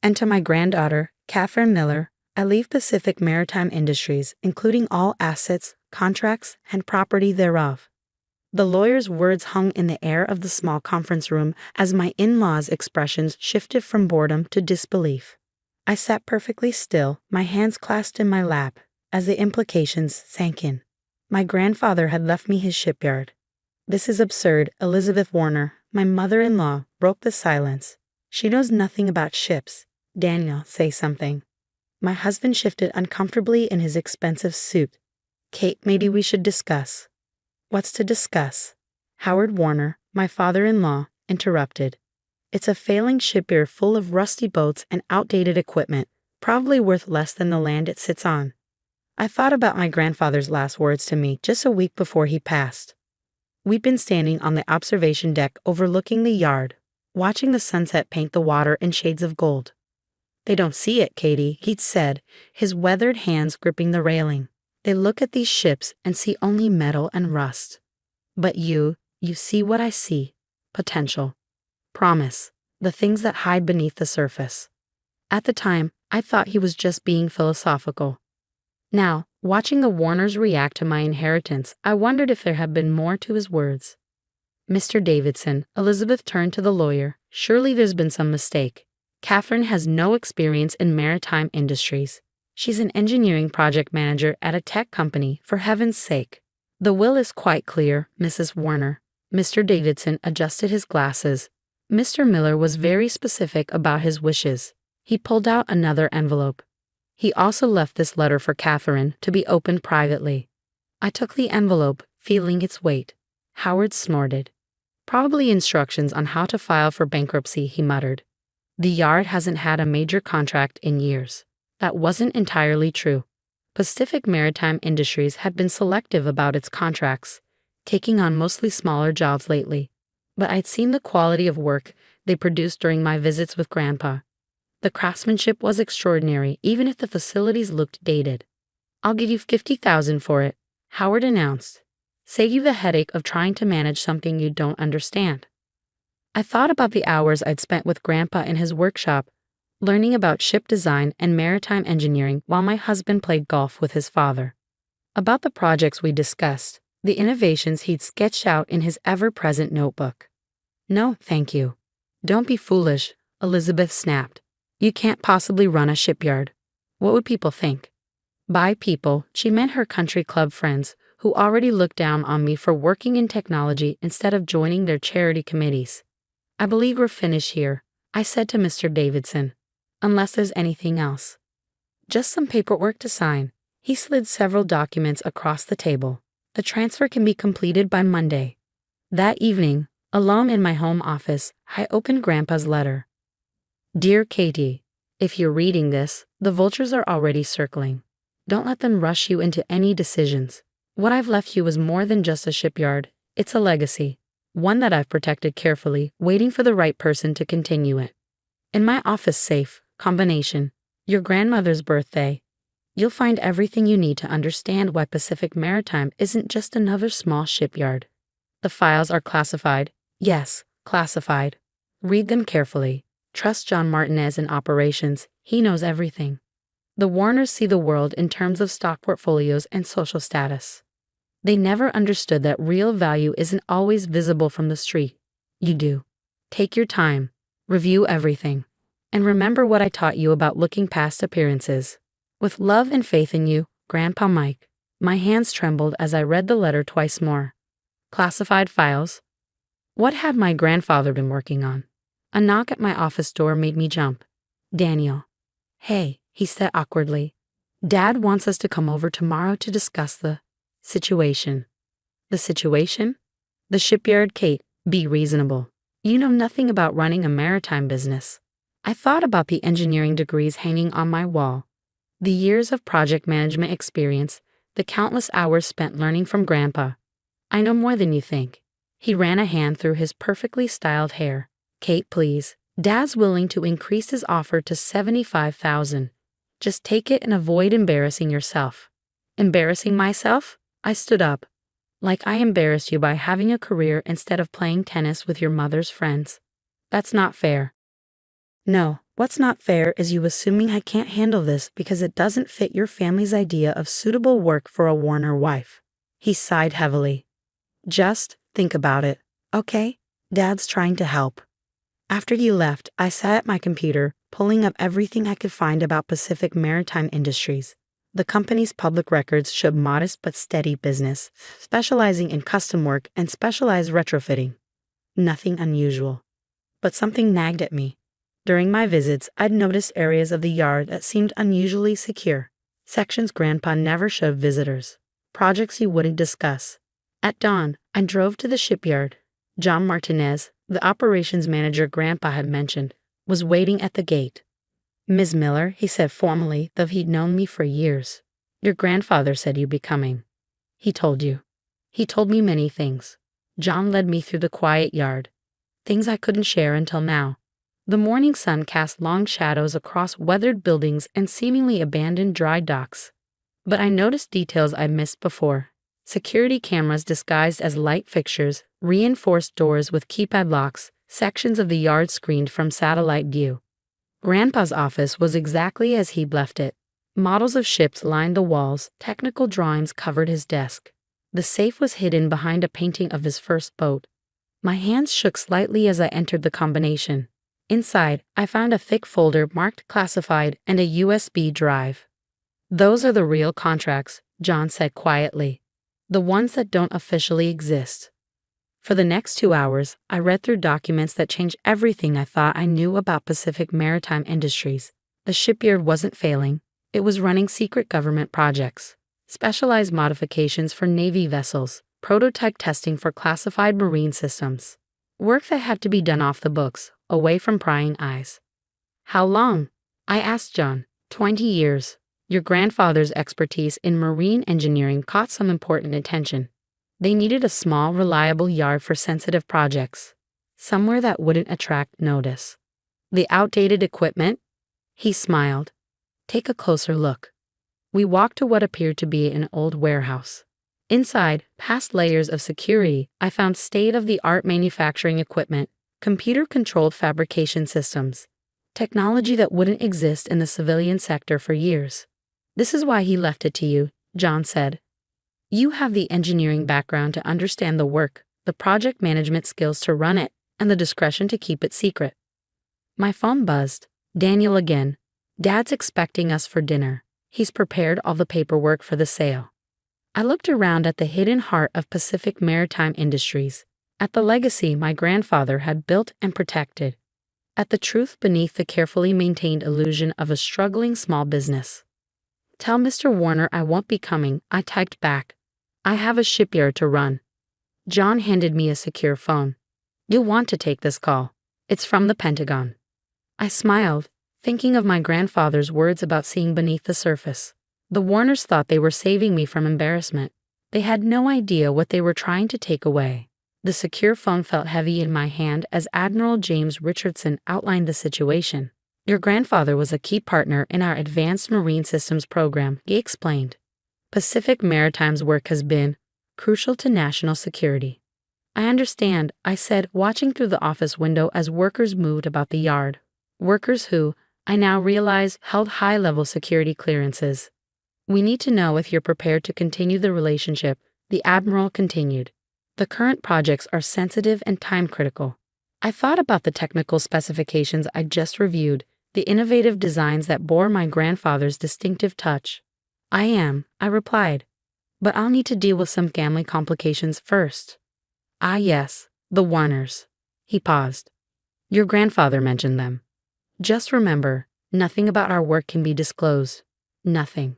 And to my granddaughter, Catherine Miller, I leave Pacific Maritime Industries, including all assets, contracts, and property thereof. The lawyer's words hung in the air of the small conference room as my in-laws' expressions shifted from boredom to disbelief. I sat perfectly still, my hands clasped in my lap, as the implications sank in. My grandfather had left me his shipyard. "This is absurd," Elizabeth Warner, my mother-in-law, broke the silence. "She knows nothing about ships." "Daniel, say something." My husband shifted uncomfortably in his expensive suit. "Kate, maybe we should discuss." "What's to discuss?" Howard Warner, my father-in-law, interrupted. "It's a failing shipyard full of rusty boats and outdated equipment, probably worth less than the land it sits on." I thought about my grandfather's last words to me just a week before he passed. We'd been standing on the observation deck overlooking the yard, watching the sunset paint the water in shades of gold. "They don't see it, Katie," he'd said, his weathered hands gripping the railing. "They look at these ships and see only metal and rust. But you see what I see. Potential. Promise. The things that hide beneath the surface." At the time, I thought he was just being philosophical. Now, watching the Warners react to my inheritance, I wondered if there had been more to his words. "Mr. Davidson," Elizabeth turned to the lawyer, "surely there's been some mistake. Catherine has no experience in maritime industries. She's an engineering project manager at a tech company, for heaven's sake." "The will is quite clear, Mrs. Warner." Mr. Davidson adjusted his glasses. Mr. Miller was very specific about his wishes. He pulled out another envelope. "He also left this letter for Catherine to be opened privately." I took the envelope, feeling its weight. Howard snorted. "Probably instructions on how to file for bankruptcy," he muttered. "The yard hasn't had a major contract in years." That wasn't entirely true. Pacific Maritime Industries had been selective about its contracts, taking on mostly smaller jobs lately. But I'd seen the quality of work they produced during my visits with Grandpa. The craftsmanship was extraordinary, even if the facilities looked dated. "I'll give you $50,000 for it," Howard announced. "Save you the headache of trying to manage something you don't understand." I thought about the hours I'd spent with Grandpa in his workshop, learning about ship design and maritime engineering while my husband played golf with his father. About the projects we discussed, the innovations he'd sketched out in his ever-present notebook. "No, thank you." "Don't be foolish," Elizabeth snapped. "You can't possibly run a shipyard. What would people think?" By people, she meant her country club friends, who already looked down on me for working in technology instead of joining their charity committees. "I believe we're finished here," I said to Mr. Davidson. "Unless there's anything else." "Just some paperwork to sign." He slid several documents across the table. "The transfer can be completed by Monday." That evening, alone in my home office, I opened Grandpa's letter. "Dear Katie, if you're reading this, the vultures are already circling. Don't let them rush you into any decisions. What I've left you is more than just a shipyard. It's a legacy. One that I've protected carefully, waiting for the right person to continue it. In my office safe, combination, your grandmother's birthday. You'll find everything you need to understand why Pacific Maritime isn't just another small shipyard. The files are classified. Yes, classified. Read them carefully. Trust John Martinez in operations. He knows everything. The Warners see the world in terms of stock portfolios and social status. They never understood that real value isn't always visible from the street. You do. Take your time. Review everything. And remember what I taught you about looking past appearances. With love and faith in you, Grandpa Mike." My hands trembled as I read the letter twice more. Classified files. What had my grandfather been working on? A knock at my office door made me jump. "Daniel." "Hey," he said awkwardly. "Dad wants us to come over tomorrow to discuss the situation." "The situation?" "The shipyard, Kate. Be reasonable. You know nothing about running a maritime business." I thought about the engineering degrees hanging on my wall, the years of project management experience, the countless hours spent learning from Grandpa. "I know more than you think." He ran a hand through his perfectly styled hair. "Kate, please. Dad's willing to increase his offer to $75,000. Just take it and avoid embarrassing yourself." "Embarrassing myself?" I stood up. "Like I embarrassed you by having a career instead of playing tennis with your mother's friends. That's not fair." "No, What's not fair is you assuming I can't handle this because it doesn't fit your family's idea of suitable work for a Warner wife. He sighed heavily. Just think about it, okay? Dad's trying to help. After you left, I sat at my computer, pulling up everything I could find about Pacific Maritime Industries. The company's public records showed modest but steady business, specializing in custom work and specialized retrofitting. Nothing unusual. But something nagged at me. During my visits, I'd noticed areas of the yard that seemed unusually secure. Sections Grandpa never showed visitors. Projects he wouldn't discuss. At dawn, I drove to the shipyard. John Martinez, the operations manager Grandpa had mentioned, was waiting at the gate. "Ms. Miller," he said formally, though he'd known me for years. "Your grandfather said you'd be coming." "He told you." "He told me many things." John led me through the quiet yard. Things I couldn't share until now. The morning sun cast long shadows across weathered buildings and seemingly abandoned dry docks. But I noticed details I missed before. Security cameras disguised as light fixtures, reinforced doors with keypad locks, sections of the yard screened from satellite view. Grandpa's office was exactly as he'd left it. Models of ships lined the walls, technical drawings covered his desk. The safe was hidden behind a painting of his first boat. My hands shook slightly as I entered the combination. Inside, I found a thick folder marked classified and a USB drive. "Those are the real contracts," John said quietly. "The ones that don't officially exist." For the next 2 hours, I read through documents that changed everything I thought I knew about Pacific Maritime Industries. The shipyard wasn't failing. It was running secret government projects, specialized modifications for Navy vessels, prototype testing for classified marine systems. Work that had to be done off the books, away from prying eyes. "How long?" I asked John. 20 years. Your grandfather's expertise in marine engineering caught some important attention. They needed a small, reliable yard for sensitive projects. Somewhere that wouldn't attract notice. "The outdated equipment?" He smiled. "Take a closer look." We walked to what appeared to be an old warehouse. Inside, past layers of security, I found state-of-the-art manufacturing equipment, computer-controlled fabrication systems, technology that wouldn't exist in the civilian sector for years. "This is why he left it to you," John said. "You have the engineering background to understand the work, the project management skills to run it, and the discretion to keep it secret." My phone buzzed. Daniel again. "Dad's expecting us for dinner. He's prepared all the paperwork for the sale." I looked around at the hidden heart of Pacific Maritime Industries, at the legacy my grandfather had built and protected, at the truth beneath the carefully maintained illusion of a struggling small business. "Tell Mr. Warner I won't be coming," I typed back. "I have a shipyard to run." John handed me a secure phone. "You'll want to take this call. It's from the Pentagon." I smiled, thinking of my grandfather's words about seeing beneath the surface. The Warners thought they were saving me from embarrassment. They had no idea what they were trying to take away. The secure phone felt heavy in my hand as Admiral James Richardson outlined the situation. "Your grandfather was a key partner in our Advanced Marine Systems program," he explained. "Pacific Maritime's work has been crucial to national security." "I understand," I said, watching through the office window as workers moved about the yard. Workers who, I now realize, held high-level security clearances. "We need to know if you're prepared to continue the relationship," the Admiral continued. "The current projects are sensitive and time-critical." I thought about the technical specifications I'd just reviewed, the innovative designs that bore my grandfather's distinctive touch. I replied. "But I'll need to deal with some family complications first." "Ah yes, the Warners." He paused. "Your grandfather mentioned them." "Just remember, nothing about our work can be disclosed. Nothing."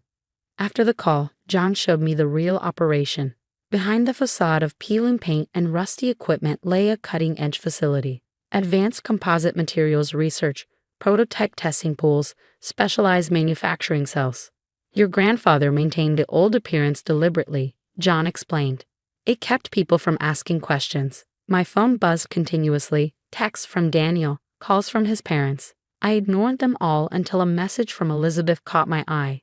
After the call, John showed me the real operation. Behind the facade of peeling paint and rusty equipment lay a cutting-edge facility. Advanced composite materials research, prototype testing pools, specialized manufacturing cells. "Your grandfather maintained the old appearance deliberately," John explained. "It kept people from asking questions." My phone buzzed continuously, texts from Daniel, calls from his parents. I ignored them all until a message from Elizabeth caught my eye.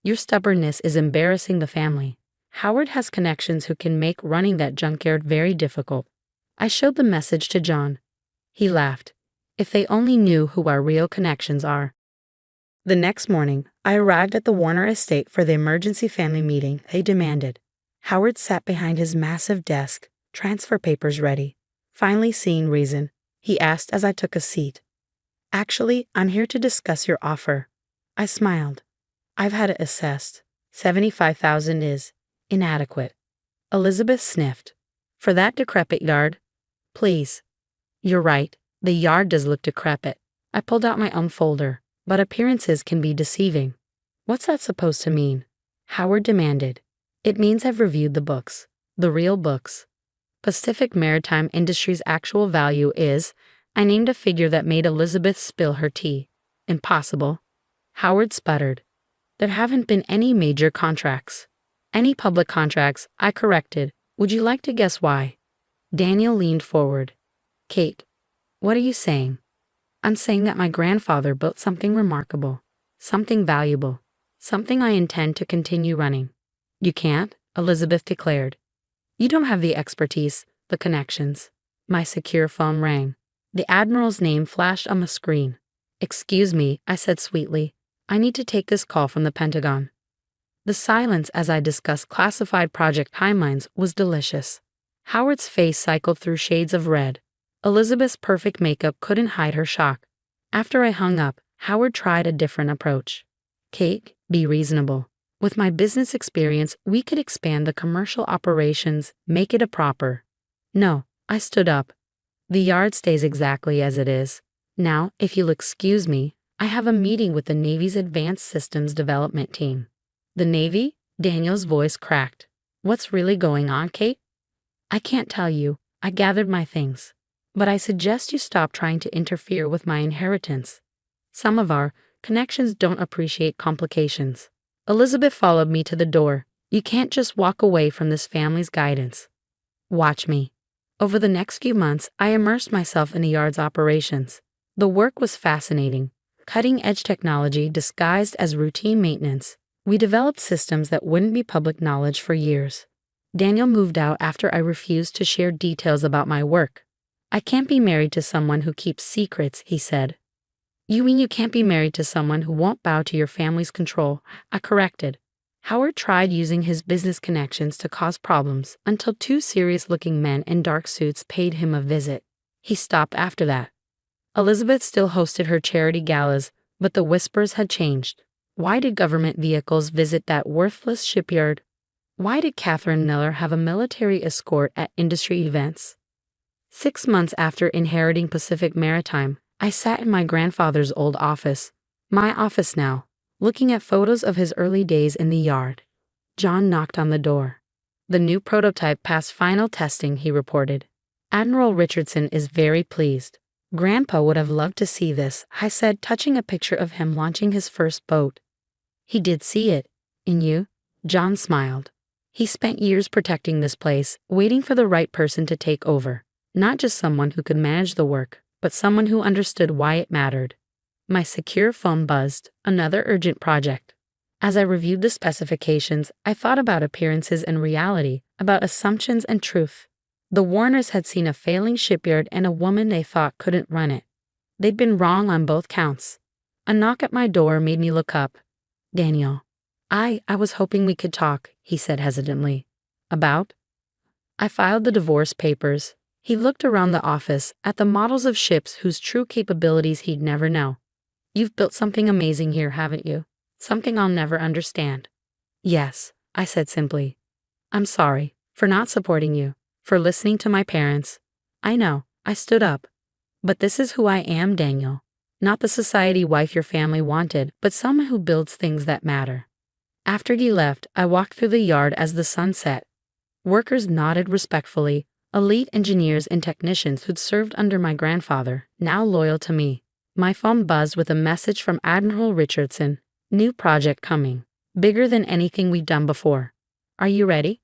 "Your stubbornness is embarrassing the family. Howard has connections who can make running that junkyard very difficult." I showed the message to John. He laughed. If they only knew who our real connections are. The next morning, I arrived at the Warner estate for the emergency family meeting they demanded. Howard sat behind his massive desk, transfer papers ready. Finally seeing reason, he asked as I took a seat. Actually, I'm here to discuss your offer. I smiled. I've had it assessed. $75,000 is inadequate. Elizabeth sniffed. For that decrepit yard? Please. You're right, the yard does look decrepit. I pulled out my own folder, but appearances can be deceiving. What's that supposed to mean? Howard demanded. It means I've reviewed the books, the real books. Pacific Maritime Industries' actual value is, I named a figure that made Elizabeth spill her tea. Impossible. Howard sputtered. There haven't been any major contracts. Any public contracts, I corrected. Would you like to guess why? Daniel leaned forward. Kate, what are you saying? I'm saying that my grandfather built something remarkable, something valuable, something I intend to continue running. You can't, Elizabeth declared. You don't have the expertise, the connections. My secure phone rang. The Admiral's name flashed on the screen. Excuse me, I said sweetly. I need to take this call from the Pentagon. The silence as I discussed classified project timelines was delicious. Howard's face cycled through shades of red. Elizabeth's perfect makeup couldn't hide her shock. After I hung up, Howard tried a different approach. Kate, be reasonable. With my business experience, we could expand the commercial operations, make it a proper. No, I stood up. The yard stays exactly as it is. Now, if you'll excuse me, I have a meeting with the Navy's Advanced Systems Development Team. The Navy? Daniel's voice cracked. What's really going on, Kate? I can't tell you. I gathered my things. But I suggest you stop trying to interfere with my inheritance. Some of our connections don't appreciate complications. Elizabeth followed me to the door. You can't just walk away from this family's guidance. Watch me. Over the next few months, I immersed myself in the yard's operations. The work was fascinating. Cutting-edge technology disguised as routine maintenance. We developed systems that wouldn't be public knowledge for years. Daniel moved out after I refused to share details about my work. I can't be married to someone who keeps secrets, he said. You mean you can't be married to someone who won't bow to your family's control? I corrected. Howard tried using his business connections to cause problems until two serious-looking men in dark suits paid him a visit. He stopped after that. Elizabeth still hosted her charity galas, but the whispers had changed. Why did government vehicles visit that worthless shipyard? Why did Catherine Miller have a military escort at industry events? 6 months after inheriting Pacific Maritime, I sat in my grandfather's old office, my office now, looking at photos of his early days in the yard. John knocked on the door. The new prototype passed final testing, he reported. Admiral Richardson is very pleased. Grandpa would have loved to see this, I said, touching a picture of him launching his first boat. He did see it. And you? John smiled. He spent years protecting this place, waiting for the right person to take over. Not just someone who could manage the work, but someone who understood why it mattered. My secure phone buzzed, another urgent project. As I reviewed the specifications, I thought about appearances and reality, about assumptions and truth. The Warners had seen a failing shipyard and a woman they thought couldn't run it. They'd been wrong on both counts. A knock at my door made me look up. Daniel. I was hoping we could talk, he said hesitantly. About? I filed the divorce papers. He looked around the office at the models of ships whose true capabilities he'd never know. You've built something amazing here, haven't you? Something I'll never understand. Yes, I said simply. I'm sorry for not supporting you, for listening to my parents. I know, I stood up. But this is who I am, Daniel. Not the society wife your family wanted, but someone who builds things that matter. After he left, I walked through the yard as the sun set. Workers nodded respectfully, elite engineers and technicians who'd served under my grandfather, now loyal to me. My phone buzzed with a message from Admiral Richardson. New project coming. Bigger than anything we've done before. Are you ready?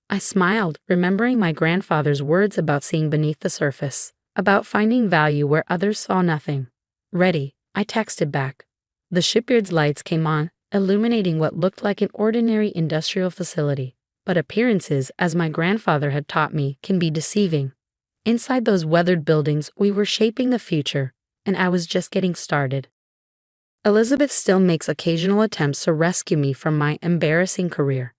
I smiled, remembering my grandfather's words about seeing beneath the surface, about finding value where others saw nothing. Ready, I texted back. The shipyard's lights came on, illuminating what looked like an ordinary industrial facility. But appearances, as my grandfather had taught me, can be deceiving. Inside those weathered buildings, we were shaping the future. and I was just getting started. Elizabeth still makes occasional attempts to rescue me from my embarrassing career.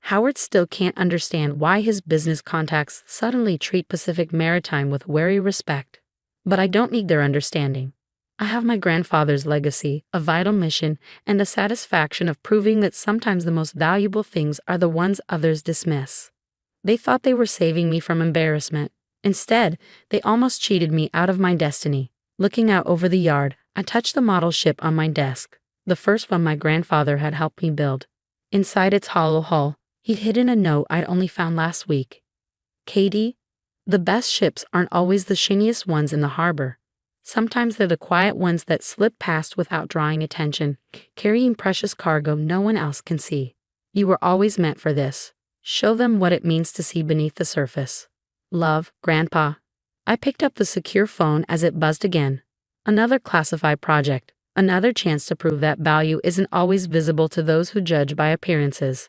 Howard still can't understand why his business contacts suddenly treat Pacific Maritime with wary respect. But I don't need their understanding. I have my grandfather's legacy, a vital mission, and the satisfaction of proving that sometimes the most valuable things are the ones others dismiss. They thought they were saving me from embarrassment. Instead, they almost cheated me out of my destiny. Looking out over the yard, I touched the model ship on my desk, the first one my grandfather had helped me build. Inside its hollow hull, he'd hidden a note I'd only found last week. Katie, the best ships aren't always the shiniest ones in the harbor. Sometimes they're the quiet ones that slip past without drawing attention, carrying precious cargo no one else can see. You were always meant for this. Show them what it means to see beneath the surface. Love, Grandpa. I picked up the secure phone as it buzzed again. Another classified project, another chance to prove that value isn't always visible to those who judge by appearances.